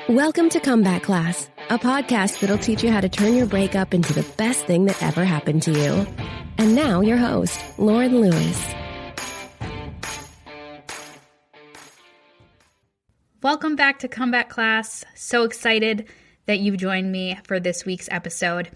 Welcome to Comeback Class, a podcast that'll teach you how to turn your breakup into the best thing that ever happened to you. And now your host, Lauren Lewis. Welcome back to Comeback Class. So excited that you've joined me for this week's episode.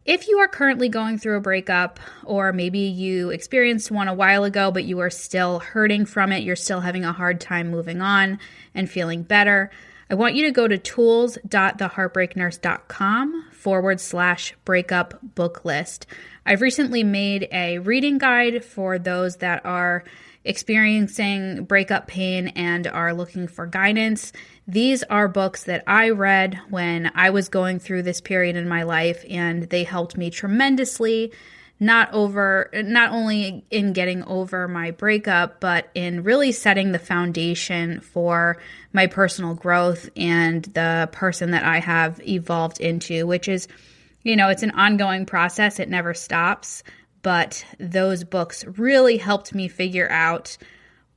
If you are currently going through a breakup, or maybe you experienced one a while ago, but you are still hurting from it, you're still having a hard time moving on and feeling better, I want you to go to tools.theheartbreaknurse.com/breakup book list. I've recently made a reading guide for those that are experiencing breakup pain and are looking for guidance. These are books that I read when I was going through this period in my life, and they helped me tremendously, not only in getting over my breakup, but in really setting the foundation for my personal growth and the person that I have evolved into, which is, it's an ongoing process. It never stops. But those books really helped me figure out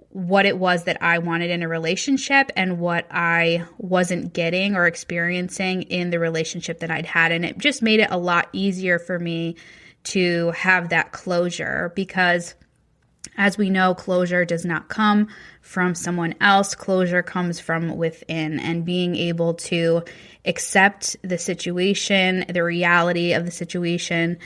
what it was that I wanted in a relationship and what I wasn't getting or experiencing in the relationship that I'd had. And it just made it a lot easier for me to have that closure, because as we know, closure does not come from someone else. Closure comes from within, and being able to accept the situation, the reality of the situation,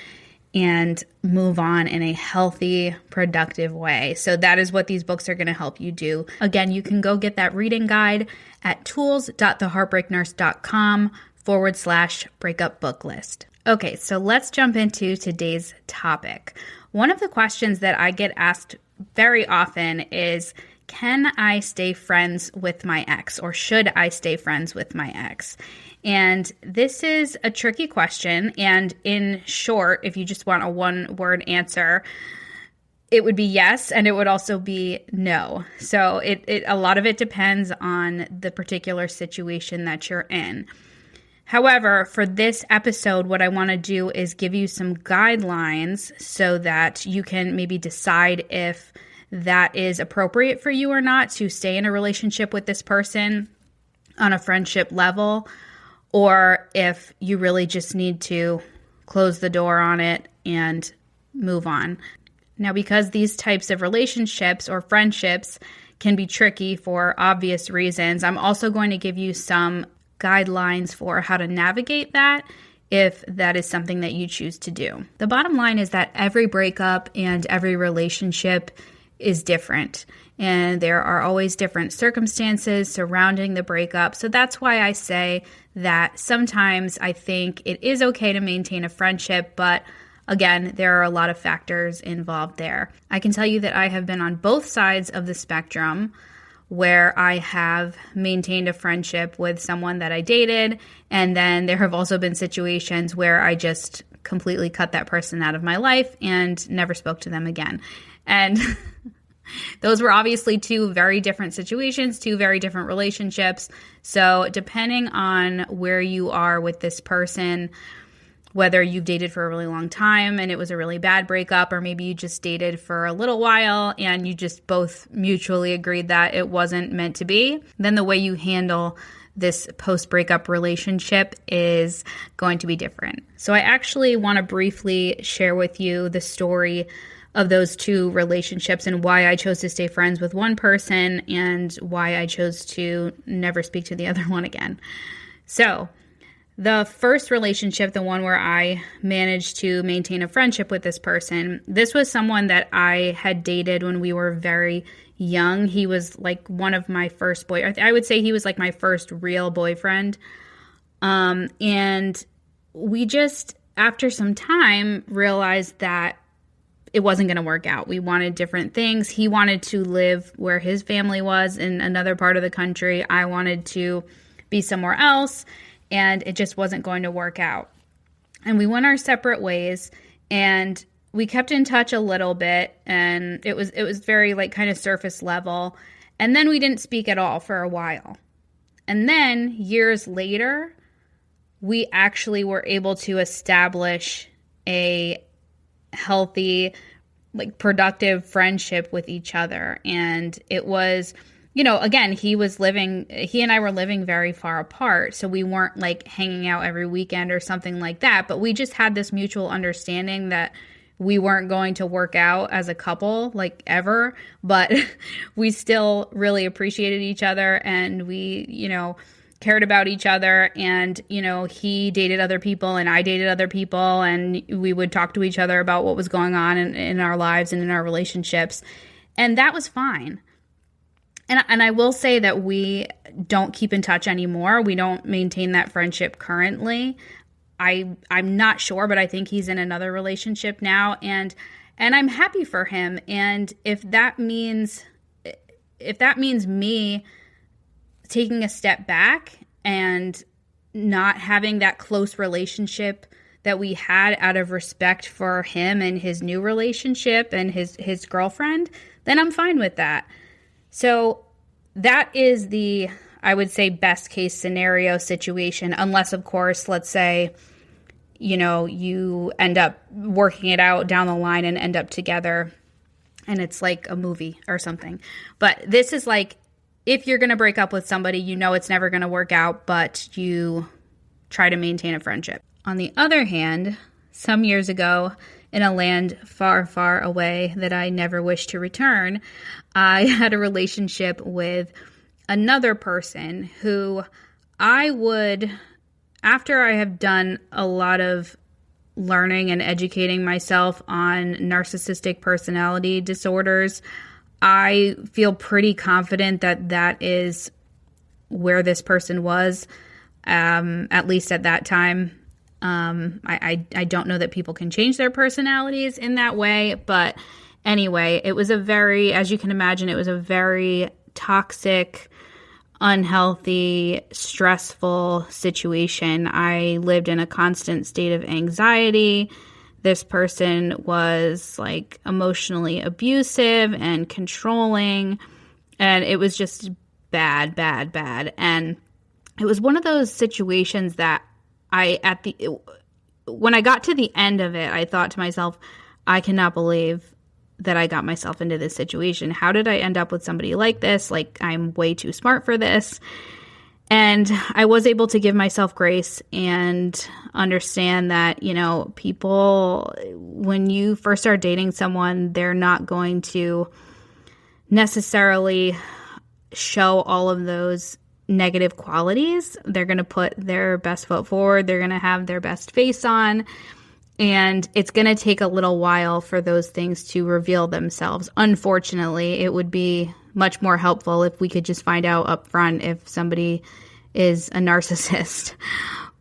and move on in a healthy, productive way. So that is what these books are going to help you do. Again, you can go get that reading guide at tools.theheartbreaknurse.com/breakup book list. Okay, so let's jump into today's topic. One of the questions that I get asked very often is, can I stay friends with my ex, or should I stay friends with my ex? And this is a tricky question. And in short, if you just want a one-word answer, it would be yes, and it would also be no. So a lot of it depends on the particular situation that you're in. However, for this episode, what I want to do is give you some guidelines so that you can maybe decide if that is appropriate for you or not to stay in a relationship with this person on a friendship level, or if you really just need to close the door on it and move on. Now, because these types of relationships or friendships can be tricky for obvious reasons, I'm also going to give you some guidelines for how to navigate that if that is something that you choose to do. The bottom line is that every breakup and every relationship is different, and there are always different circumstances surrounding the breakup. So that's why I say that sometimes I think it is okay to maintain a friendship, but again, there are a lot of factors involved there. I can tell you that I have been on both sides of the spectrum, where I have maintained a friendship with someone that I dated, and then there have also been situations where I just completely cut that person out of my life and never spoke to them again. And those were obviously two very different situations, two very different relationships. So depending on where you are with this person, whether you've dated for a really long time and it was a really bad breakup, or maybe you just dated for a little while and you just both mutually agreed that it wasn't meant to be, then the way you handle this post-breakup relationship is going to be different. So I actually want to briefly share with you the story of those two relationships and why I chose to stay friends with one person and why I chose to never speak to the other one again. So the first relationship, the one where I managed to maintain a friendship with this person, this was someone that I had dated when we were very young. He was like one of my first I would say he was like my first real boyfriend. And we just, after some time, realized that it wasn't going to work out. We wanted different things. He wanted to live where his family was in another part of the country. I wanted to be somewhere else, and it just wasn't going to work out. And we went our separate ways, and we kept in touch a little bit, and it was very like kind of surface level. And then we didn't speak at all for a while. And then years later, we actually were able to establish a healthy, like productive friendship with each other. And it was again, he and I were living very far apart. So we weren't like hanging out every weekend or something like that. But we just had this mutual understanding that we weren't going to work out as a couple like ever, but we still really appreciated each other, and we, cared about each other. And, he dated other people and I dated other people, and we would talk to each other about what was going on in our lives and in our relationships. And that was fine. And I will say that we don't keep in touch anymore. We don't maintain that friendship currently. I'm not sure, but I think he's in another relationship now, and I'm happy for him. And if that means me taking a step back and not having that close relationship that we had out of respect for him and his new relationship and his girlfriend, then I'm fine with that. So that is the, I would say, best case scenario situation, unless, of course, let's say, you end up working it out down the line and end up together and it's like a movie or something. But this is like, if you're going to break up with somebody, it's never going to work out, but you try to maintain a friendship. On the other hand, some years ago, in a land far, far away that I never wish to return, I had a relationship with another person who I would, after I have done a lot of learning and educating myself on narcissistic personality disorders, I feel pretty confident that that is where this person was, at least at that time. I don't know that people can change their personalities in that way, but anyway, it was as you can imagine, it was a very toxic, unhealthy, stressful situation. I lived in a constant state of anxiety. This person was like emotionally abusive and controlling, and it was just bad, bad, bad. And it was one of those situations that when I got to the end of it, I thought to myself, I cannot believe that I got myself into this situation. How did I end up with somebody like this? Like, I'm way too smart for this. And I was able to give myself grace and understand that, people, when you first start dating someone, they're not going to necessarily show all of those negative qualities. They're going to put their best foot forward. They're going to have their best face on. And it's going to take a little while for those things to reveal themselves. Unfortunately, it would be much more helpful if we could just find out up front if somebody is a narcissist.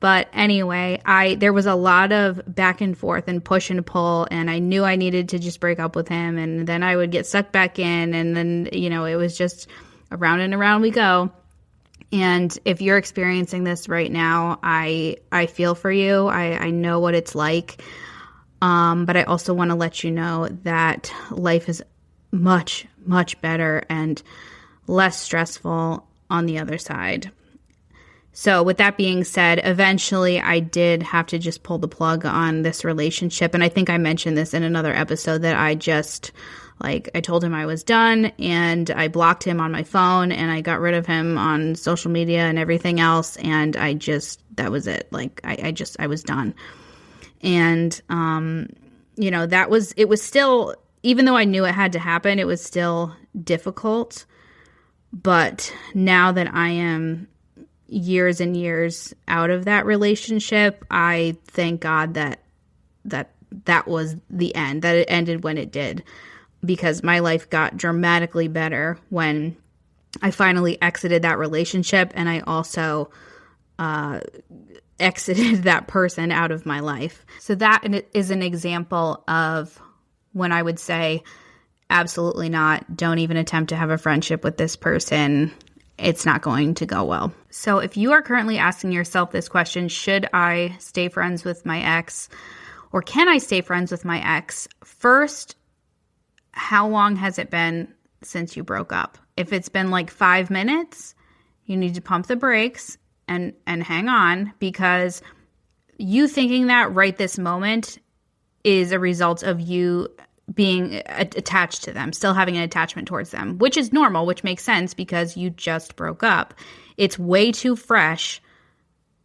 But anyway, there was a lot of back and forth and push and pull, and I knew I needed to just break up with him, and then I would get sucked back in, and then, it was just around and around we go. And if you're experiencing this right now, I feel for you. I know what it's like. But I also want to let you know that life is much, much better and less stressful on the other side. So with that being said, eventually I did have to just pull the plug on this relationship. And I think I mentioned this in another episode that I told him I was done, and I blocked him on my phone, and I got rid of him on social media and everything else. And that was it. I was done. And, it was still, even though I knew it had to happen, it was still difficult. But now that I am years and years out of that relationship, I thank God that was the end, that it ended when it did, because my life got dramatically better when I finally exited that relationship, and I also exited that person out of my life. So that is an example of when I would say, absolutely not, don't even attempt to have a friendship with this person. It's not going to go well. So if you are currently asking yourself this question, should I stay friends with my ex, or can I stay friends with my ex? First, how long has it been since you broke up? If it's been like 5 minutes, you need to pump the brakes and hang on, because you thinking that right this moment is a result of you being attached to them, still having an attachment towards them, which is normal, which makes sense because you just broke up. It's way too fresh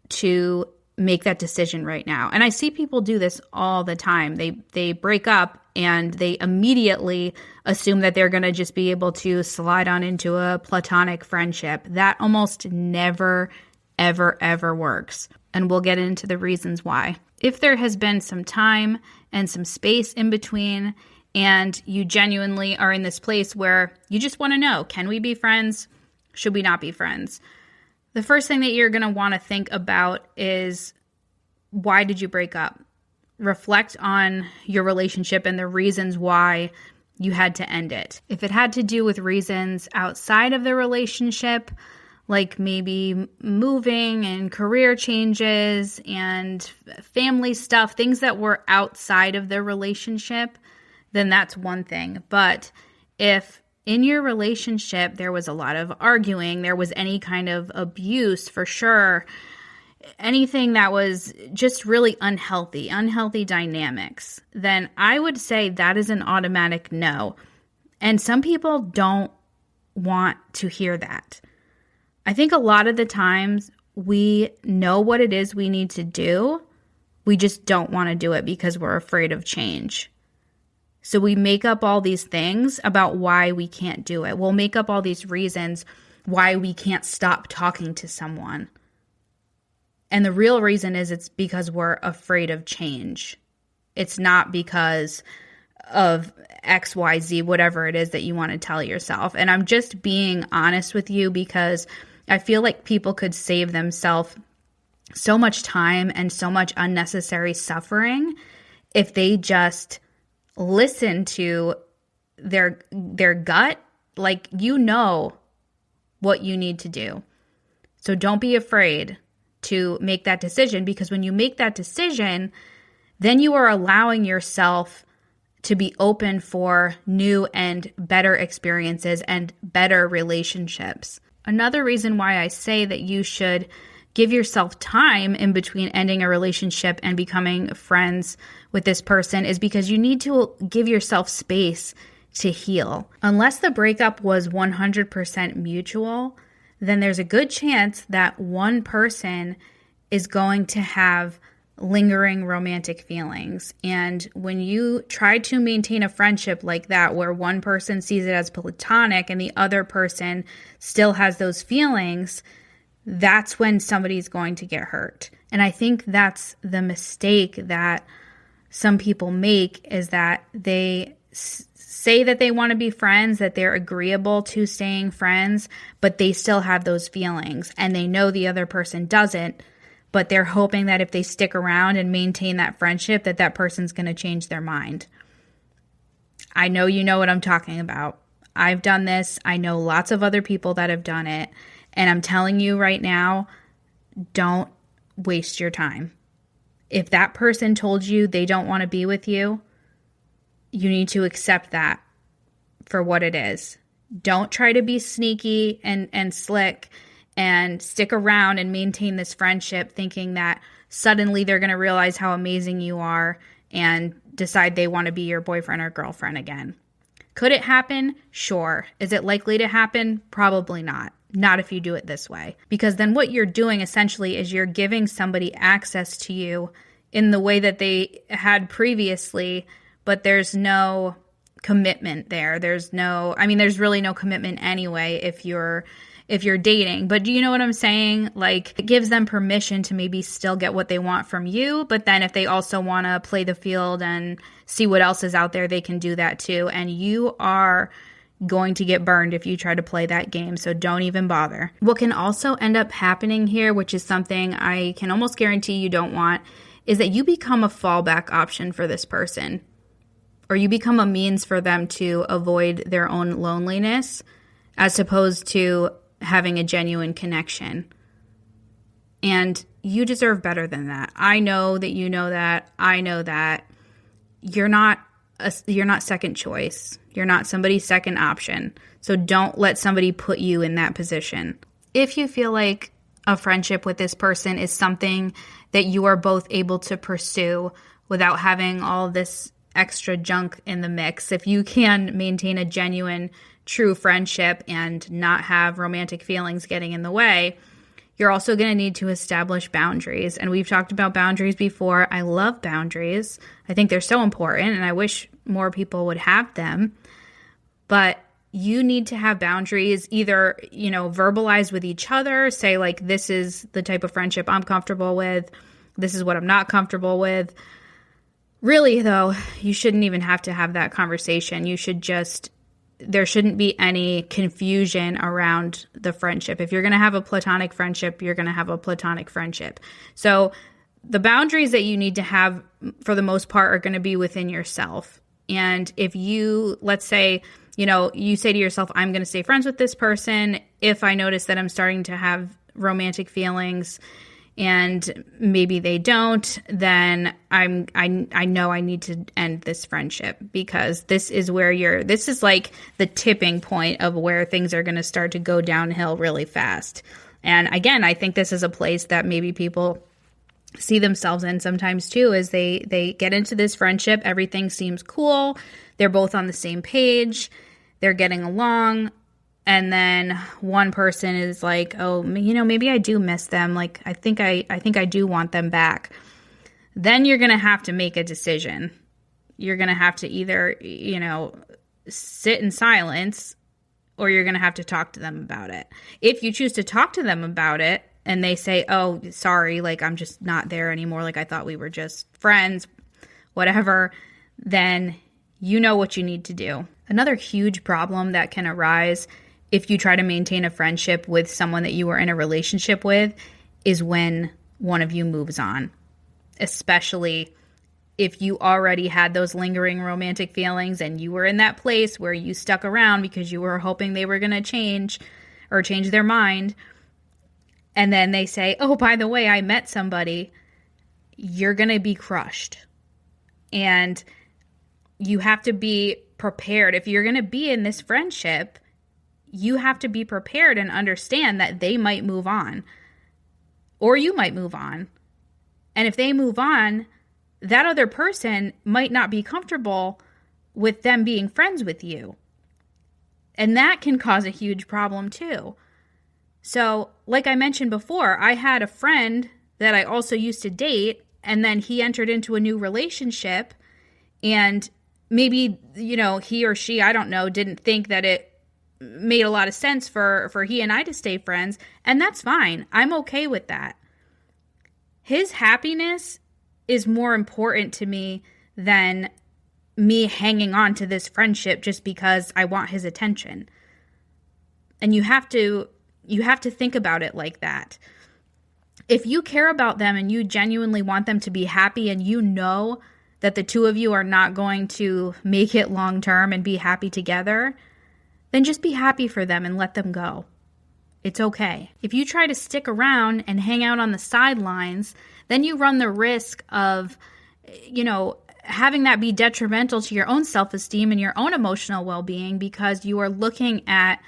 to make that decision right now. And I see people do this all the time. They break up and they immediately assume that they're going to just be able to slide on into a platonic friendship. That almost never, ever, ever works. And we'll get into the reasons why. If there has been some time and some space in between, and you genuinely are in this place where you just want to know, can we be friends? Should we not be friends? The first thing that you're going to want to think about is, why did you break up? Reflect on your relationship and the reasons why you had to end it. If it had to do with reasons outside of the relationship, like maybe moving and career changes and family stuff, things that were outside of the relationship, then that's one thing. But if in your relationship there was a lot of arguing, there was any kind of abuse for sure, anything that was just really unhealthy dynamics, then I would say that is an automatic no. And some people don't want to hear that. I think a lot of the times we know what it is we need to do. We just don't want to do it because we're afraid of change. So we make up all these things about why we can't do it. We'll make up all these reasons why we can't stop talking to someone. And the real reason is it's because we're afraid of change. It's not because of X, Y, Z, whatever it is that you want to tell yourself. And I'm just being honest with you because I feel like people could save themselves so much time and so much unnecessary suffering if they just listen to their gut. Like, you know what you need to do. So don't be afraid to make that decision, because when you make that decision, then you are allowing yourself to be open for new and better experiences and better relationships. Another reason why I say that you should give yourself time in between ending a relationship and becoming friends with this person is because you need to give yourself space to heal. Unless the breakup was 100% mutual, then there's a good chance that one person is going to have lingering romantic feelings. And when you try to maintain a friendship like that, where one person sees it as platonic and the other person still has those feelings, that's when somebody's going to get hurt. And I think that's the mistake that some people make, is that they say that they want to be friends, that they're agreeable to staying friends, but they still have those feelings and they know the other person doesn't, but they're hoping that if they stick around and maintain that friendship, that that person's going to change their mind. I know you know what I'm talking about. I've done this. I know lots of other people that have done it. And I'm telling you right now, don't waste your time. If that person told you they don't want to be with you, you need to accept that for what it is. Don't try to be sneaky and slick and stick around and maintain this friendship thinking that suddenly they're going to realize how amazing you are and decide they want to be your boyfriend or girlfriend again. Could it happen? Sure. Is it likely to happen? Probably not. Not if you do it this way. Because then what you're doing essentially is you're giving somebody access to you in the way that they had previously, but there's no commitment there. There's really no commitment anyway if you're dating. But do you know what I'm saying? Like, it gives them permission to maybe still get what they want from you, but then if they also want to play the field and see what else is out there, they can do that too. And you are going to get burned if you try to play that game, so don't even bother. What can also end up happening here, which is something I can almost guarantee you don't want, is that you become a fallback option for this person, or you become a means for them to avoid their own loneliness as opposed to having a genuine connection. And you deserve better than that. I know that you know that. I know that. You're not second choice. You're not somebody's second option. So don't let somebody put you in that position. If you feel like a friendship with this person is something that you are both able to pursue without having all this extra junk in the mix. If you can maintain a genuine, true friendship and not have romantic feelings getting in the way, you're also going to need to establish boundaries. And we've talked about boundaries before. I love boundaries. I think they're so important, and I wish more people would have them. But you need to have boundaries, either, verbalize with each other, say like, this is the type of friendship I'm comfortable with. This is what I'm not comfortable with. Really, though, you shouldn't even have to have that conversation. There shouldn't be any confusion around the friendship. If you're going to have a platonic friendship, you're going to have a platonic friendship. So the boundaries that you need to have for the most part are going to be within yourself. And if you, let's say, you say to yourself, I'm going to stay friends with this person. If I notice that I'm starting to have romantic feelings and maybe they don't, then I know I need to end this friendship, because this is like the tipping point of where things are going to start to go downhill really fast. And again, I think this is a place that maybe people see themselves in sometimes too, as they get into this friendship. Everything seems cool. They're both on the same page. They're getting along. And then one person is like, oh, maybe I do miss them. Like, I think I do want them back. Then you're going to have to make a decision. You're going to have to either, sit in silence, or you're going to have to talk to them about it. If you choose to talk to them about it and they say, oh, sorry, like, I'm just not there anymore. Like, I thought we were just friends, whatever, then you know what you need to do. Another huge problem that can arise if you try to maintain a friendship with someone that you were in a relationship with is when one of you moves on, especially if you already had those lingering romantic feelings and you were in that place where you stuck around because you were hoping they were going to change or change their mind. And then they say, oh, by the way, I met somebody. You're going to be crushed. And you have to be prepared. If you're going to be in this friendship, you have to be prepared and understand that they might move on, or you might move on. And if they move on, that other person might not be comfortable with them being friends with you. And that can cause a huge problem too. So, like I mentioned before, I had a friend that I also used to date, and then he entered into a new relationship, and maybe, he or she, I don't know, didn't think that it made a lot of sense for he and I to stay friends, and that's fine. I'm okay with that. His happiness is more important to me than me hanging on to this friendship just because I want his attention. And you have to think about it like that. If you care about them and you genuinely want them to be happy, and you know that the two of you are not going to make it long term and be happy together, then just be happy for them and let them go. It's okay. If you try to stick around and hang out on the sidelines, then you run the risk of, having that be detrimental to your own self-esteem and your own emotional well-being, because you are looking at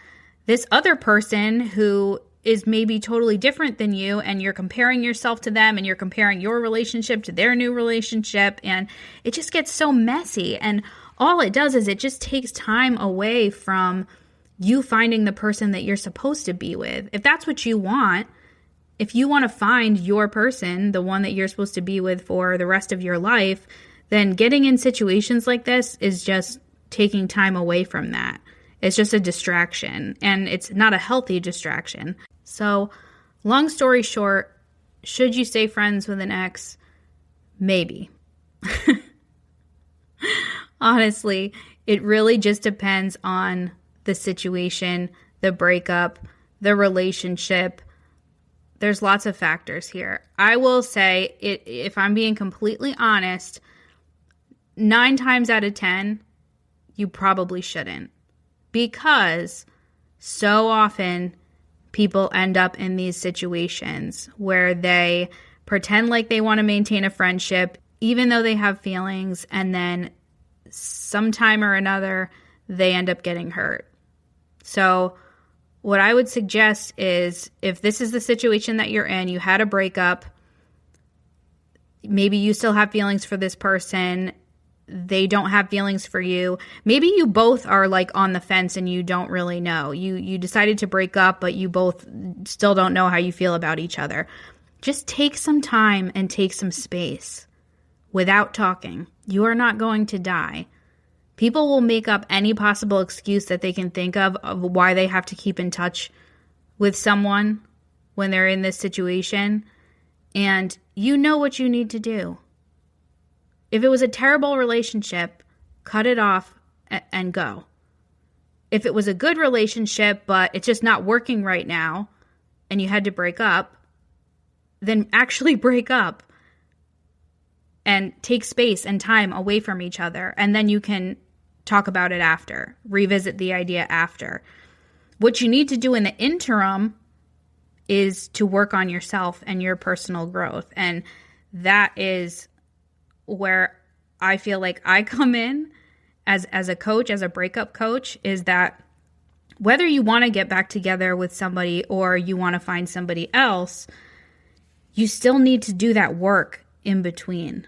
this other person who is maybe totally different than you, and you're comparing yourself to them, and you're comparing your relationship to their new relationship, and it just gets so messy. And all it does is it just takes time away from you finding the person that you're supposed to be with. If that's what you want, if you want to find your person, the one that you're supposed to be with for the rest of your life, then getting in situations like this is just taking time away from that. It's just a distraction, and it's not a healthy distraction. So, long story short, should you stay friends with an ex? Maybe. Honestly, it really just depends on the situation, the breakup, the relationship. There's lots of factors here. I will say, if I'm being completely honest, 9 times out of 10, you probably shouldn't. Because so often people end up in these situations where they pretend like they want to maintain a friendship, even though they have feelings, and then sometime or another, they end up getting hurt. So what I would suggest is, if this is the situation that you're in, you had a breakup, maybe you still have feelings for this person, they don't have feelings for you. Maybe you both are like on the fence and you don't really know. You decided to break up, but you both still don't know how you feel about each other. Just take some time and take some space without talking. You are not going to die. People will make up any possible excuse that they can think of why they have to keep in touch with someone when they're in this situation. And you know what you need to do. If it was a terrible relationship, cut it off and go. If it was a good relationship, but it's just not working right now, and you had to break up, then actually break up and take space and time away from each other. And then you can talk about it after, revisit the idea after. What you need to do in the interim is to work on yourself and your personal growth. And that is where I feel like I come in as a coach, as a breakup coach, is that whether you want to get back together with somebody or you want to find somebody else, you still need to do that work in between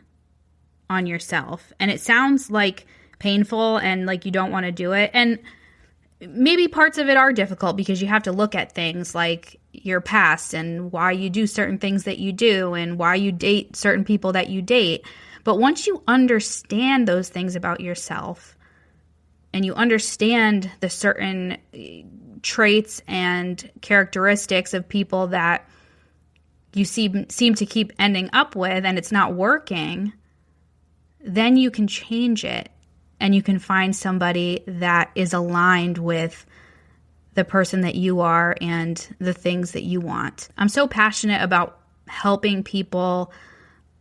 on yourself. And it sounds like painful and like you don't want to do it. And maybe parts of it are difficult because you have to look at things like your past and why you do certain things that you do and why you date certain people that you date. But once you understand those things about yourself and you understand the certain traits and characteristics of people that you seem to keep ending up with and it's not working, then you can change it and you can find somebody that is aligned with the person that you are and the things that you want. I'm so passionate about helping people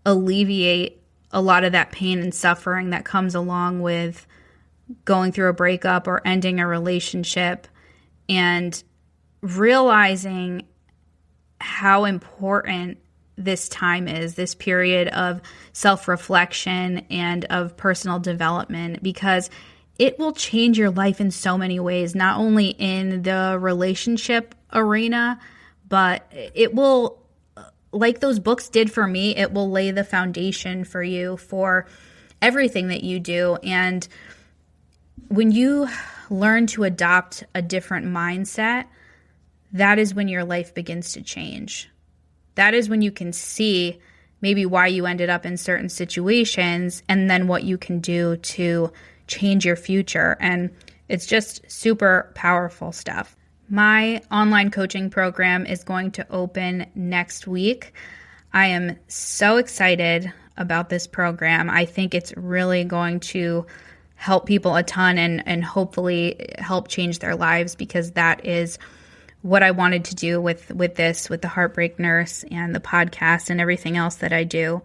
alleviate a lot of that pain and suffering that comes along with going through a breakup or ending a relationship, and realizing how important this time is, this period of self-reflection and of personal development, because it will change your life in so many ways, not only in the relationship arena, but it will, like those books did for me, it will lay the foundation for you for everything that you do. And when you learn to adopt a different mindset, that is when your life begins to change. That is when you can see maybe why you ended up in certain situations and then what you can do to change your future. And it's just super powerful stuff. My online coaching program is going to open next week. I am so excited about this program. I think it's really going to help people a ton and hopefully help change their lives, because that is what I wanted to do with the Heartbreak Nurse and the podcast and everything else that I do.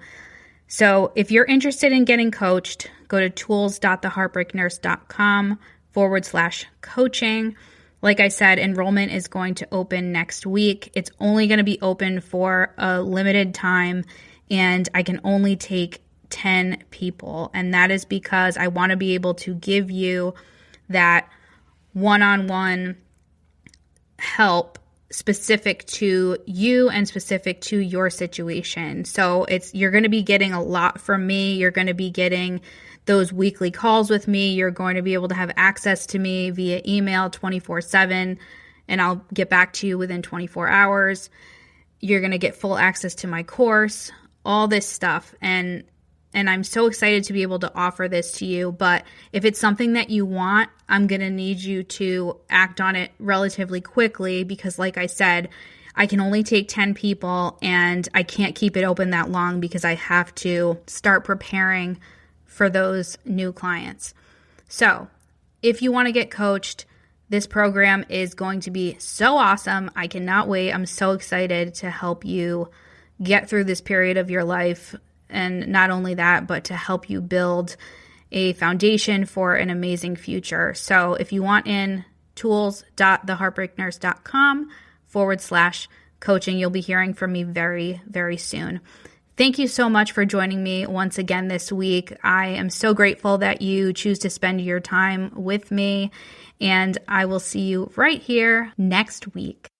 So if you're interested in getting coached, go to tools.theheartbreaknurse.com/coaching. Like I said, enrollment is going to open next week. It's only going to be open for a limited time, and I can only take 10 people. And that is because I want to be able to give you that one-on-one help specific to you and specific to your situation. So you're going to be getting a lot from me. You're going to be getting those weekly calls with me. You're going to be able to have access to me via email 24/7, and I'll get back to you within 24 hours. You're going to get full access to my course, all this stuff. And I'm so excited to be able to offer this to you. But if it's something that you want, I'm going to need you to act on it relatively quickly, because like I said, I can only take 10 people and I can't keep it open that long because I have to start preparing for those new clients. So if you want to get coached, this program is going to be so awesome. I cannot wait. I'm so excited to help you get through this period of your life. And not only that, but to help you build a foundation for an amazing future. So if you want in, tools.theheartbreaknurse.com/coaching. You'll be hearing from me very, very soon. Thank you so much for joining me once again this week. I am so grateful that you choose to spend your time with me, and I will see you right here next week.